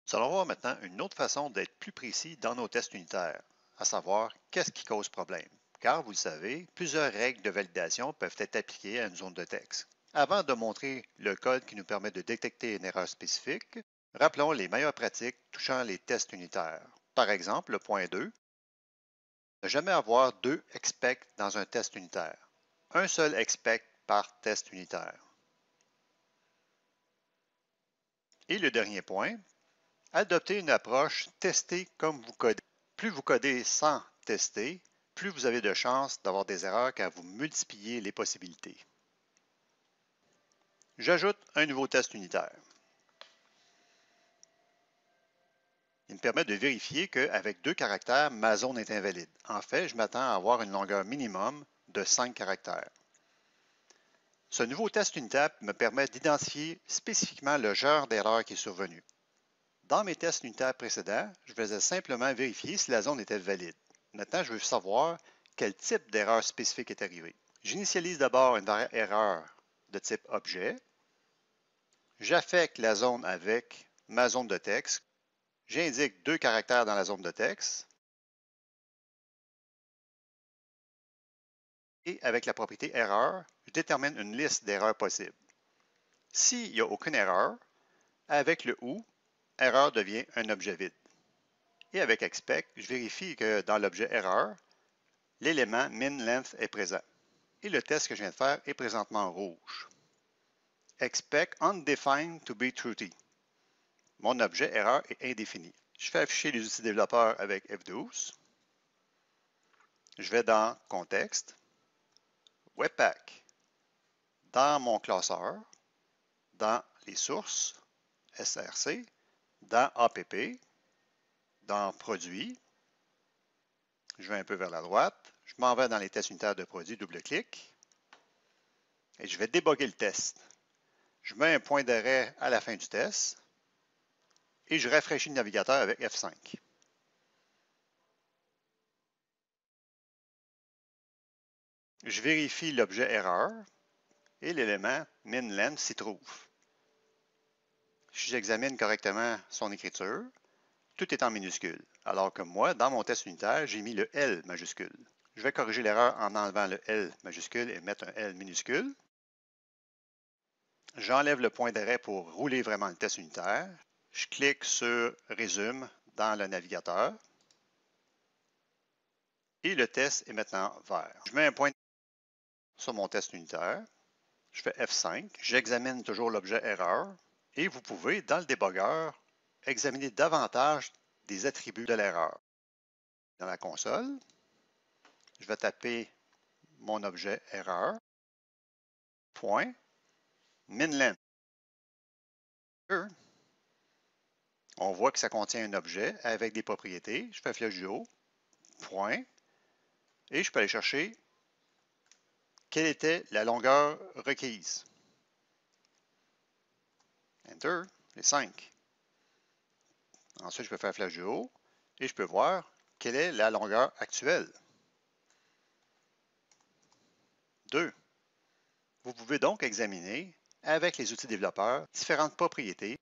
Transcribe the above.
Nous allons voir maintenant une autre façon d'être plus précis dans nos tests unitaires, à savoir qu'est-ce qui cause problème. Car vous le savez, plusieurs règles de validation peuvent être appliquées à une zone de texte. Avant de montrer le code qui nous permet de détecter une erreur spécifique, rappelons les meilleures pratiques touchant les tests unitaires. Par exemple, le point 2, ne jamais avoir deux expect dans un test unitaire. Un seul expect par test unitaire. Et le dernier point, adoptez une approche tester comme vous codez. Plus vous codez sans tester, plus vous avez de chances d'avoir des erreurs car vous multipliez les possibilités. J'ajoute un nouveau test unitaire. Il me permet de vérifier qu'avec 2 caractères, ma zone est invalide. En fait, je m'attends à avoir une longueur minimum de 5 caractères. Ce nouveau test unitaire me permet d'identifier spécifiquement le genre d'erreur qui est survenu. Dans mes tests unitaires précédents, je faisais simplement vérifier si la zone était valide. Maintenant, je veux savoir quel type d'erreur spécifique est arrivé. J'initialise d'abord une variable erreur de type objet. J'affecte la zone avec ma zone de texte. J'indique 2 caractères dans la zone de texte. Et avec la propriété erreur, je détermine une liste d'erreurs possibles. S'il n'y a aucune erreur, avec le OU, erreur devient un objet vide. Et avec expect, je vérifie que dans l'objet erreur, l'élément min-length est présent. Et le test que je viens de faire est présentement rouge. Expect undefined to be truthy. Mon objet erreur est indéfini. Je fais afficher les outils développeurs avec F12. Je vais dans Contexte, Webpack, dans mon classeur, dans les sources, SRC, dans APP, dans Produits. Je vais un peu vers la droite. Je m'en vais dans les tests unitaires de produits, double-clic. Et je vais déboguer le test. Je mets un point d'arrêt à la fin du test. Et je rafraîchis le navigateur avec F5. Je vérifie l'objet erreur et l'élément min-length s'y trouve. Si j'examine correctement son écriture, tout est en minuscule, alors que moi, dans mon test unitaire, j'ai mis le L majuscule. Je vais corriger l'erreur en enlevant le L majuscule et mettre un L minuscule. J'enlève le point d'arrêt pour rouler vraiment le test unitaire. Je clique sur Résume dans le navigateur. Et le test est maintenant vert. Je mets un point sur mon test unitaire. Je fais F5. J'examine toujours l'objet erreur. Et vous pouvez, dans le débogueur, examiner davantage des attributs de l'erreur. Dans la console, je vais taper mon objet erreur, point, min-length. On voit que ça contient un objet avec des propriétés. Je fais flèche du haut, point, et je peux aller chercher quelle était la longueur requise. Enter, les 5. Ensuite, je peux faire flèche du haut et je peux voir quelle est la longueur actuelle. 2. Vous pouvez donc examiner, avec les outils développeurs, différentes propriétés